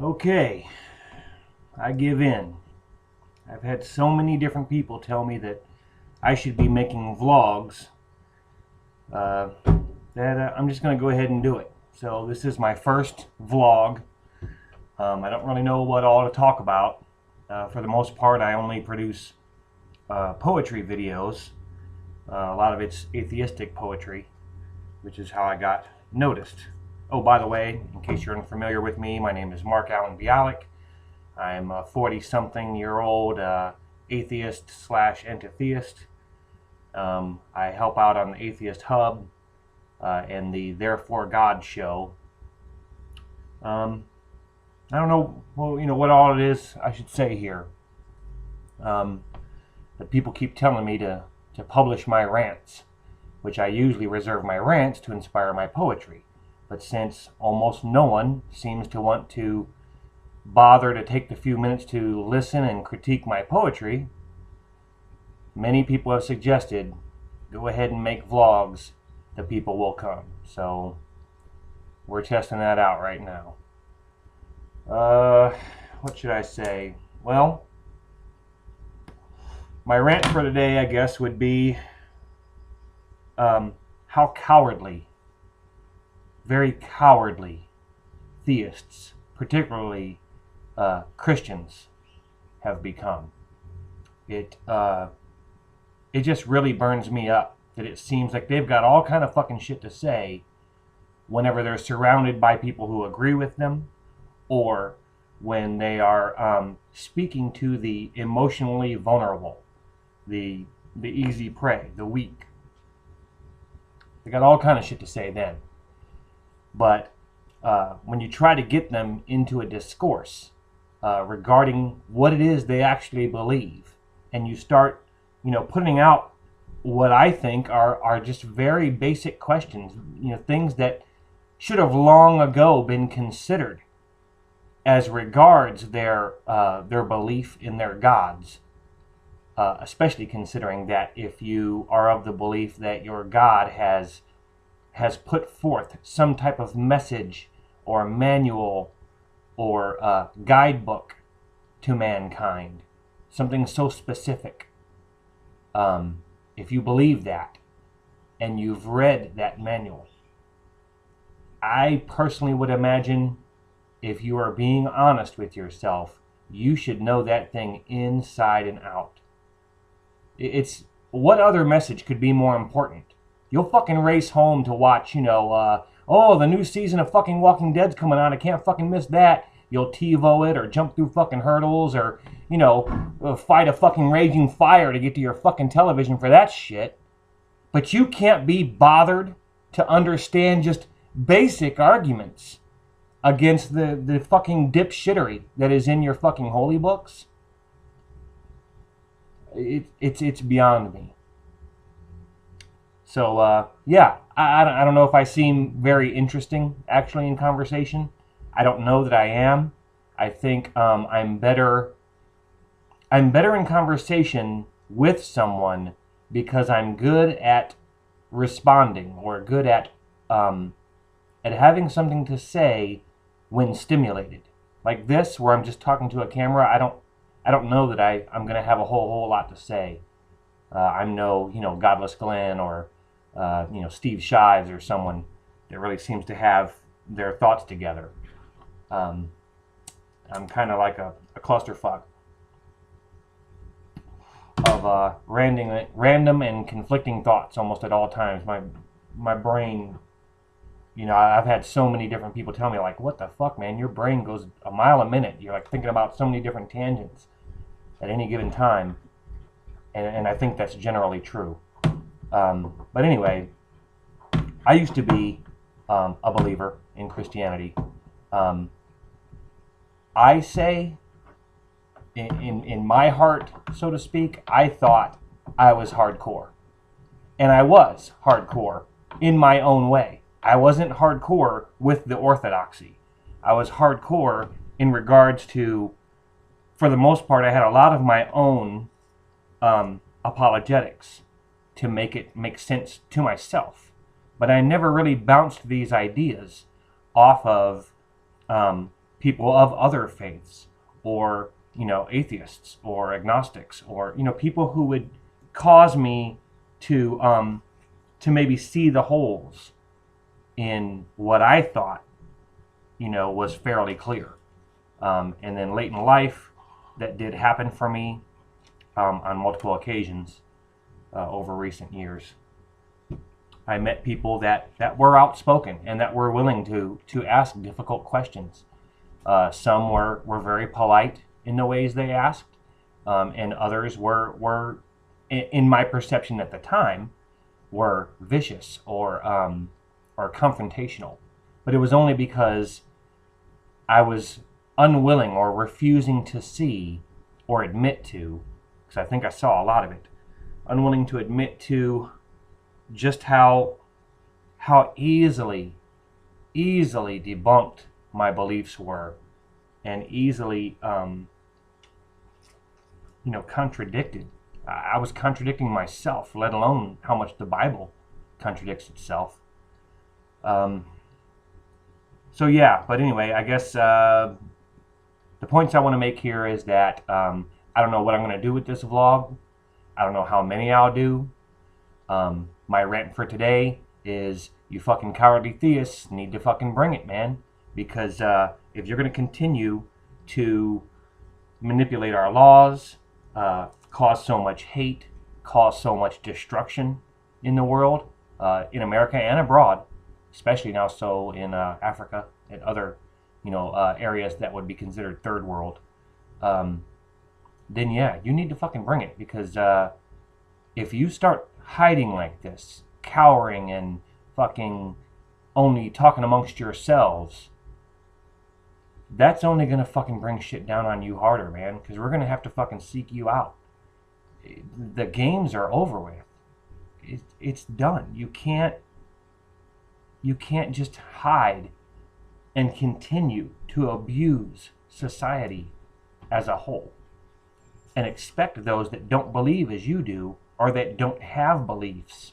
Okay, I give in. I've had so many different people tell me that I should be making vlogs uh, that I'm just going to go ahead and do it. So this is my first vlog. I don't really know what all to talk about. For the most part, I only produce poetry videos. A lot of it's atheistic poetry, which is how I got noticed. Oh, by the way, in case you're unfamiliar with me, my name is Mark Allen Bialik. I'm a 40-something-year-old atheist slash antitheist. I help out on the Atheist Hub and the Therefore God show. I don't know, what all it is I should say here. But people keep telling me to publish my rants, which I usually reserve my rants to inspire my poetry. But since almost no one seems to want to bother to take the few minutes to listen and critique my poetry, many people have suggested go ahead and make vlogs. The people will come. So we're testing that out right now. What should I say? Well, my rant for today, I guess, would be how cowardly, very cowardly theists, particularly Christians, have become. It just really burns me up that it seems like they've got all kind of fucking shit to say whenever they're surrounded by people who agree with them, or when they are speaking to the emotionally vulnerable, the easy prey, the weak. They got all kind of shit to say then. But when you try to get them into a discourse regarding what it is they actually believe, and you start, putting out what I think are just very basic questions, things that should have long ago been considered as regards their belief in their gods, especially considering that if you are of the belief that your God has put forth some type of message or manual or guidebook to mankind, something so specific. If you believe that and you've read that manual, I personally would imagine, if you are being honest with yourself, you should know that thing inside and out. It's what other message could be more important? You'll fucking race home to watch, oh, the new season of fucking Walking Dead's coming on. I can't fucking miss that. You'll TiVo it or jump through fucking hurdles or, fight a fucking raging fire to get to your fucking television for that shit. But you can't be bothered to understand just basic arguments against the fucking dipshittery that is in your fucking holy books. It's beyond me. So yeah, I don't know if I seem very interesting actually in conversation. I don't know that I am. I think I'm better in conversation with someone because I'm good at responding, or good at having something to say when stimulated. Like this, where I'm just talking to a camera, I don't know that I'm going to have a whole lot to say. I'm no, Godless Glenn or, Steve Shives or someone that really seems to have their thoughts together. I'm kind of like a clusterfuck of random and conflicting thoughts almost at all times. My brain, I've had so many different people tell me, like, what the fuck, man, your brain goes a mile a minute. You're like thinking about so many different tangents at any given time, and I think that's generally true. But anyway, I used to be a believer in Christianity. I say, in my heart, so to speak, I thought I was hardcore. And I was hardcore in my own way. I wasn't hardcore with the orthodoxy. I was hardcore in regards to, for the most part, I had a lot of my own apologetics to make it make sense to myself. But I never really bounced these ideas off of people of other faiths, or, atheists or agnostics, or, people who would cause me to maybe see the holes in what I thought, was fairly clear. And then late in life, that did happen for me on multiple occasions over recent years. I met people that were outspoken and that were willing to ask difficult questions. Some were very polite in the ways they asked, and others were, in my perception at the time, were vicious or confrontational. But it was only because I was unwilling or refusing to see or admit to, because I think I saw a lot of it, unwilling to admit to just how easily debunked my beliefs were, and easily contradicted. I was contradicting myself, let alone how much the Bible contradicts itself. So yeah, but anyway, I guess the points I want to make here is that I don't know what I'm going to do with this vlog. I don't know how many I'll do. My rant for today is, you fucking cowardly theists need to fucking bring it, man. Because if you're going to continue to manipulate our laws, cause so much hate, cause so much destruction in the world, in America and abroad, especially now so in Africa and other, areas that would be considered third world, then yeah, you need to fucking bring it. Because if you start hiding like this, cowering and fucking only talking amongst yourselves, that's only gonna fucking bring shit down on you harder, man. Because we're gonna have to fucking seek you out. The games are over with. It's done. You can't just hide and continue to abuse society as a whole and expect those that don't believe as you do, or that don't have beliefs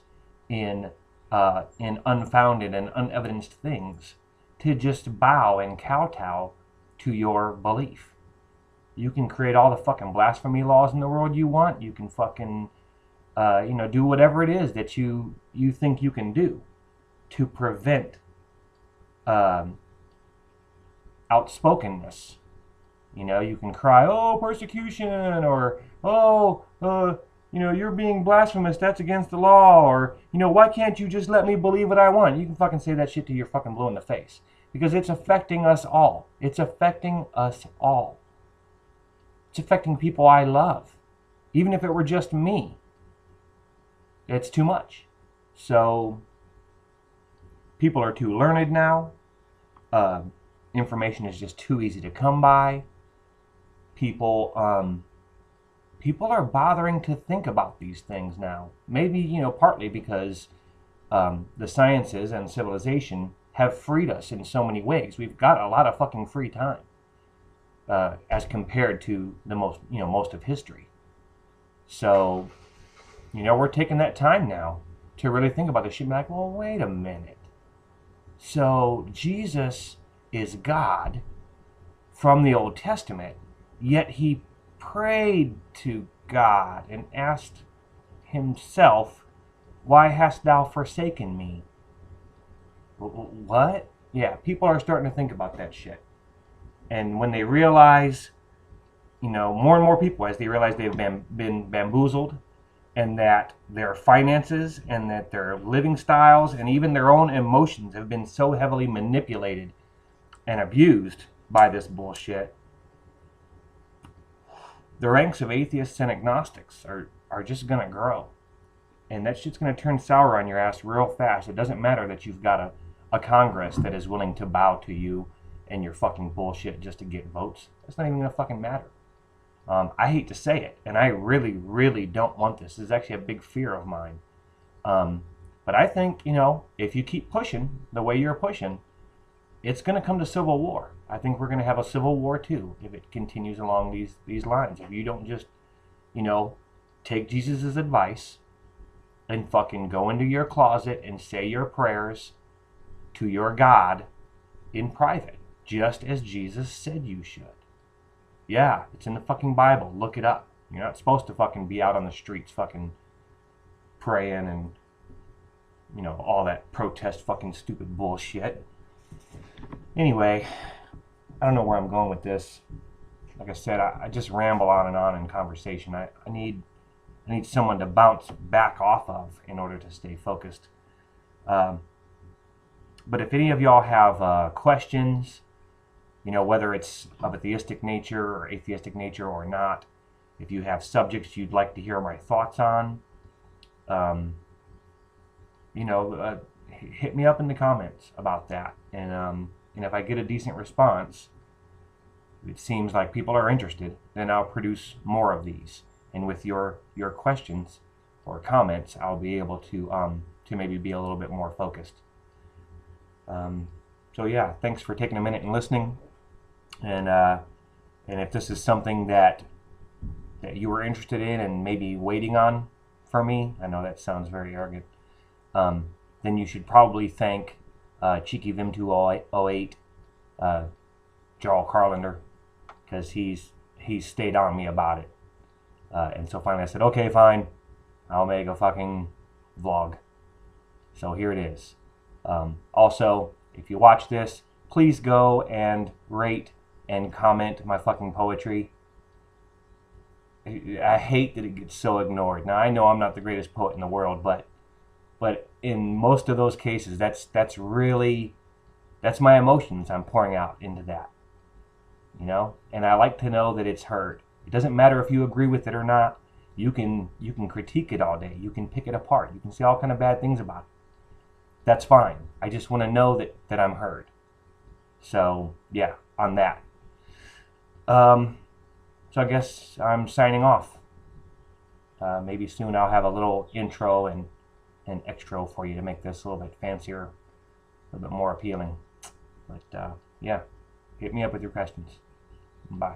in unfounded and unevidenced things, to just bow and kowtow to your belief. You can create all the fucking blasphemy laws in the world you want. You can fucking do whatever it is that you think you can do to prevent outspokenness. You can cry, oh, persecution, or oh, you're being blasphemous, that's against the law, or why can't you just let me believe what I want? You can fucking say that shit till you're fucking blue in the face, because it's affecting us all. It's affecting us all. It's affecting people I love. Even if it were just me, it's too much. So people are too learned now. Information is just too easy to come by. People are bothering to think about these things now. Maybe, partly because the sciences and civilization have freed us in so many ways. We've got a lot of fucking free time as compared to the most of history. So, we're taking that time now to really think about this shit. Like, well, wait a minute. So Jesus is God from the Old Testament, yet he prayed to God and asked himself, why hast thou forsaken me? What? Yeah, people are starting to think about that shit. And when they realize, more and more people, as they realize they've been bamboozled, and that their finances and that their living styles and even their own emotions have been so heavily manipulated and abused by this bullshit, the ranks of atheists and agnostics are just going to grow. And that shit's going to turn sour on your ass real fast. It doesn't matter that you've got a Congress that is willing to bow to you and your fucking bullshit just to get votes. That's not even going to fucking matter. I hate to say it, and I really, really don't want this. This is actually a big fear of mine. But I think, if you keep pushing the way you're pushing, it's going to come to civil war. I think we're going to have a civil war too if it continues along these lines. If you don't just, take Jesus' advice and fucking go into your closet and say your prayers to your God in private. just as Jesus said you should. Yeah, it's in the fucking Bible. Look it up. You're not supposed to fucking be out on the streets fucking praying and, you know, all that protest fucking stupid bullshit. Anyway, I don't know where I'm going with this. Like I said, I just ramble on and on in conversation. I need someone to bounce back off of in order to stay focused. But if any of y'all have questions, you know, whether it's of a theistic nature or atheistic nature or not, if you have subjects you'd like to hear my thoughts on, you know, hit me up in the comments about that. And if I get a decent response, it seems like people are interested, then I'll produce more of these. And with your questions or comments, I'll be able to maybe be a little bit more focused. So yeah, thanks for taking a minute and listening. And if this is something that you were interested in and maybe waiting on from me, I know that sounds very arrogant, then you should probably thank Cheeky Vim 208, Jarl Carlander, because he's stayed on me about it. And so finally I said, okay, fine, I'll make a fucking vlog. So here it is. Also, if you watch this, please go and rate and comment my fucking poetry. I hate that it gets so ignored. Now, I know I'm not the greatest poet in the world, but in most of those cases, that's my emotions I'm pouring out into that. You know? And I like to know that it's heard. It doesn't matter if you agree with it or not. You can critique it all day. You can pick it apart. You can say all kind of bad things about it. That's fine. I just want to know that I'm heard. So, yeah, on that. So I guess I'm signing off. Maybe soon I'll have a little intro and extra for you to make this a little bit fancier, a little bit more appealing. But, yeah, hit me up with your questions. Bye.